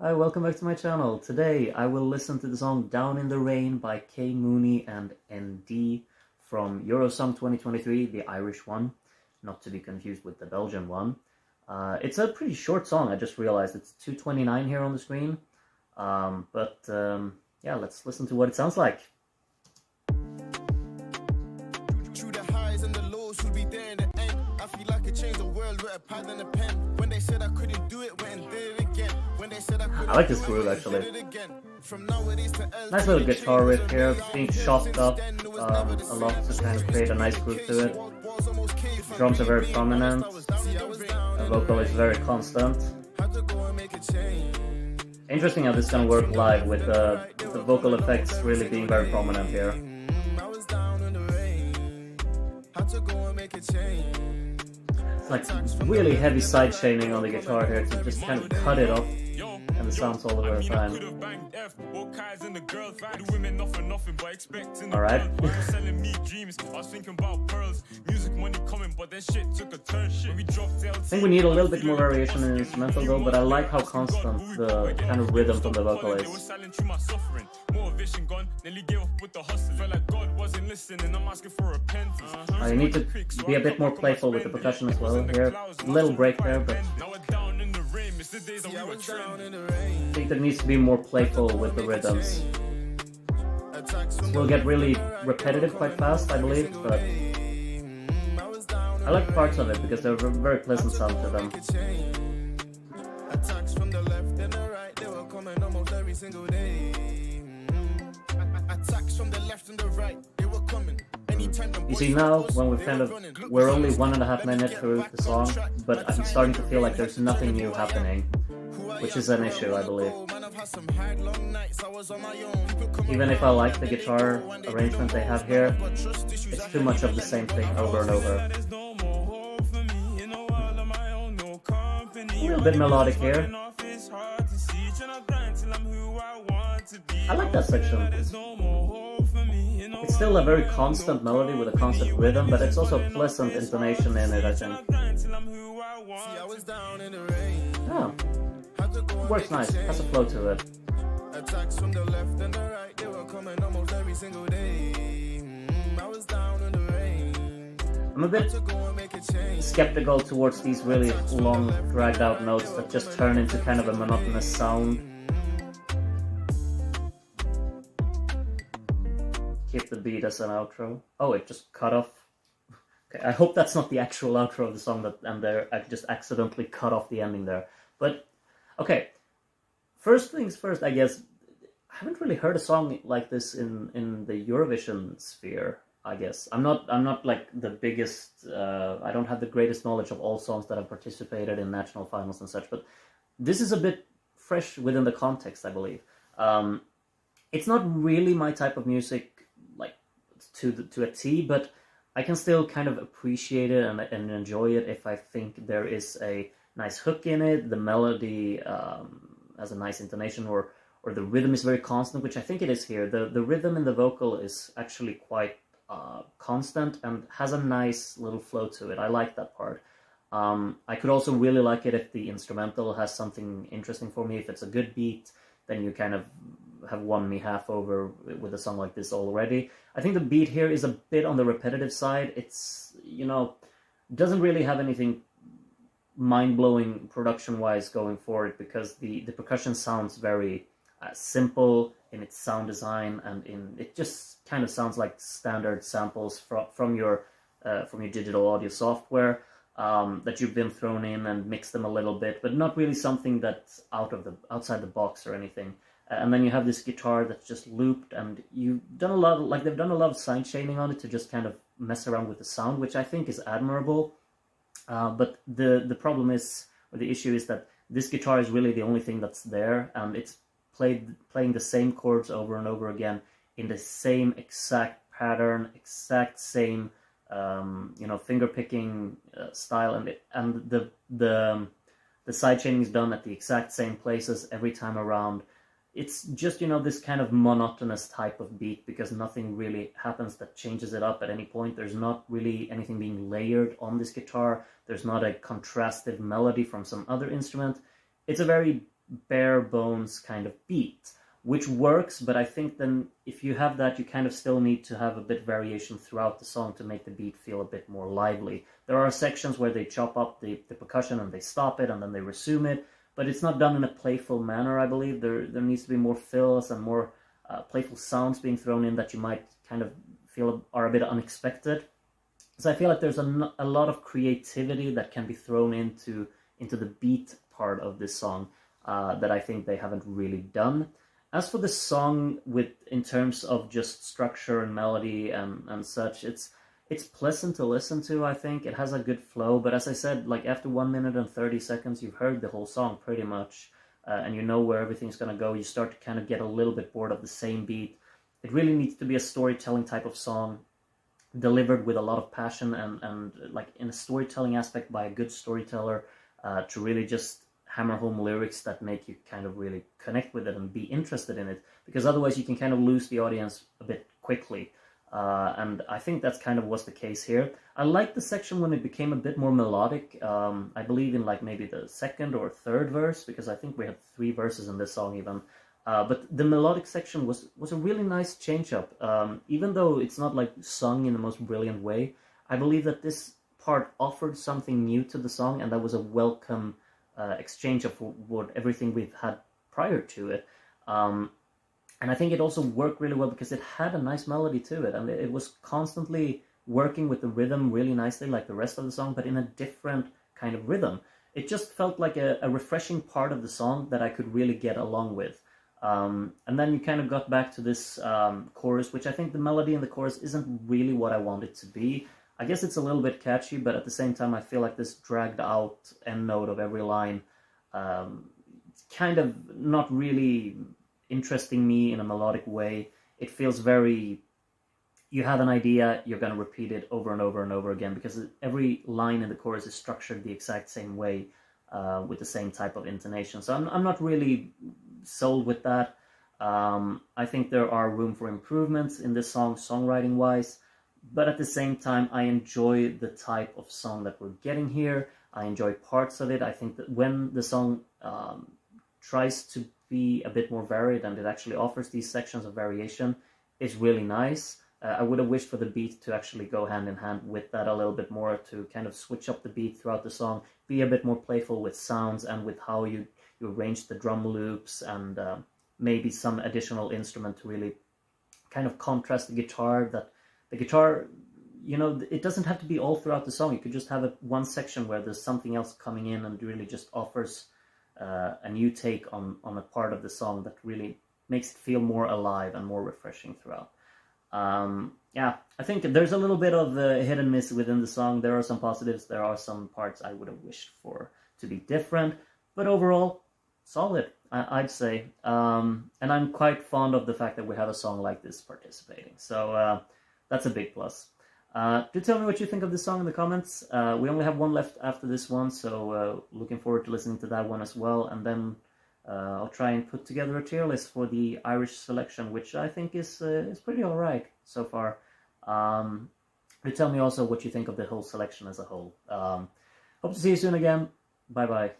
Hi, welcome back to my channel. Today I will listen to the song Down in the Rain by Muni and ND from Eurosong 2023, the Irish one, not to be confused with the Belgian one. It's a pretty short song, I just realized. It's 2:29 here on the screen. Yeah, let's listen to what it sounds like. Through the highs and the lows, who'll be there in the end? I feel like it changed the world with a pad and a pen. When they said I couldn't do it, went and did it again. When they said I like this groove actually. Nice little guitar riff here, it's being chopped up a lot to kind of create a nice groove to it. Drums are very prominent, the vocal is very constant. Interesting how this is going to work live with the vocal effects really being very prominent here. It's like really heavy side chaining on the guitar here to just kind of cut it off, and the sounds all the time. Alright. I think we need a little bit more variation in the instrumental though, but I like how constant the kind of rhythm from the vocal is. You need to be a bit more playful with the percussion as well here. A little break there, but I think there needs to be more playful with the rhythms. Will get really repetitive quite fast, I believe, but I like parts of it because they're a very pleasant sound to them. Attacks from the left and the right, they were coming almost every single day. Attacks from the left and the right, they were coming. You see now, when we're only 1.5 minutes through the song, but I'm starting to feel like there's nothing new happening, which is an issue, I believe. Even if I like the guitar arrangement they have here, it's too much of the same thing over and over. A little bit melodic here. I like that section. It's still a very constant melody with a constant rhythm, but it's also a pleasant intonation in it, I think. Yeah. Works nice, has a flow to it. Attacks from the left and the right, they were coming almost every single day. I was down in the rain. I'm a bit skeptical towards these really long, dragged out notes that just turn into kind of a monotonous sound. Keep the beat as an outro. Oh, it just cut off. Okay, I hope that's not the actual outro of the song I just accidentally cut off the ending there. But okay, first things first, I guess I haven't really heard a song like this in the Eurovision sphere. I guess I'm not like the biggest. I don't have the greatest knowledge of all songs that have participated in national finals and such. But this is a bit fresh within the context, I believe. It's not really my type of music, like to a T, but I can still kind of appreciate it and enjoy it if I think there is a nice hook in it, the melody has a nice intonation, or the rhythm is very constant, which I think it is here. The rhythm in the vocal is actually quite constant and has a nice little flow to it. I like that part. I could also really like it if the instrumental has something interesting for me. If it's a good beat, then you kind of have won me half over with a song like this already. I think the beat here is a bit on the repetitive side. It's, doesn't really have anything mind-blowing production-wise going for it, because the percussion sounds very simple in its sound design, and it just kind of sounds like standard samples from your digital audio software that you've been thrown in and mixed them a little bit, but not really something that's outside the box or anything. And then you have this guitar that's just looped, and you've done a lot, like they've done a lot of side chaining on it to just kind of mess around with the sound, which I think is admirable. But the problem is, or the issue is, that this guitar is really the only thing that's there, and it's playing the same chords over and over again in the same exact pattern, exact same finger picking style, and the side chaining is done at the exact same places every time around. It's just, this kind of monotonous type of beat, because nothing really happens that changes it up at any point. There's not really anything being layered on this guitar. There's not a contrastive melody from some other instrument. It's a very bare bones kind of beat, which works, but I think then if you have that, you kind of still need to have a bit variation throughout the song to make the beat feel a bit more lively. There are sections where they chop up the percussion and they stop it and then they resume it, but it's not done in a playful manner, I believe. There needs to be more fills and more playful sounds being thrown in that you might kind of feel are a bit unexpected. So I feel like there's a lot of creativity that can be thrown into the beat part of this song that I think they haven't really done. As for the song, in terms of just structure and melody and such, it's pleasant to listen to. I think it has a good flow, but as I said, like after 1 minute and 30 seconds, you've heard the whole song pretty much, and you know where everything's gonna go. You start to kind of get a little bit bored of the same beat. It really needs to be a storytelling type of song, delivered with a lot of passion and like in a storytelling aspect by a good storyteller, to really just hammer home lyrics that make you kind of really connect with it and be interested in it, because otherwise you can kind of lose the audience a bit quickly. And I think that's kind of was the case here. I liked the section when it became a bit more melodic. I believe in like maybe the second or third verse, because I think we had 3 verses in this song even. But the melodic section was a really nice change up. Even though it's not like sung in the most brilliant way, I believe that this part offered something new to the song, and that was a welcome exchange of what everything we've had prior to it. And I think it also worked really well because it had a nice melody to it, and it was constantly working with the rhythm really nicely like the rest of the song, but in a different kind of rhythm. It just felt like a refreshing part of the song that I could really get along with. And then you kind of got back to this chorus, which I think the melody in the chorus isn't really what I want it to be. I guess it's a little bit catchy, but at the same time I feel like this dragged out end note of every line kind of not really interesting me in a melodic way. It feels very, you have an idea, you're going to repeat it over and over and over again, because every line in the chorus is structured the exact same way, with the same type of intonation. So I'm not really sold with that. I think there are room for improvements in this song, songwriting wise, but at the same time I enjoy the type of song that we're getting here. I enjoy parts of it. I think that when the song tries to be a bit more varied and it actually offers these sections of variation, it's really nice. I would have wished for the beat to actually go hand in hand with that a little bit more, to kind of switch up the beat throughout the song, be a bit more playful with sounds and with how you arrange the drum loops, and maybe some additional instrument to really kind of contrast the guitar. That the guitar, you know, it doesn't have to be all throughout the song. You could just have one section where there's something else coming in and really just offers a new take on a part of the song that really makes it feel more alive and more refreshing throughout. Yeah, I think there's a little bit of hit and miss within the song. There are some positives, there are some parts I would have wished for to be different, but overall, solid, I'd say. And I'm quite fond of the fact that we have a song like this participating, so that's a big plus. Do tell me what you think of this song in the comments. We only have one left after this one, so looking forward to listening to that one as well. And then I'll try and put together a tier list for the Irish selection, which I think is pretty alright so far. Do tell me also what you think of the whole selection as a whole. Hope to see you soon again. Bye bye.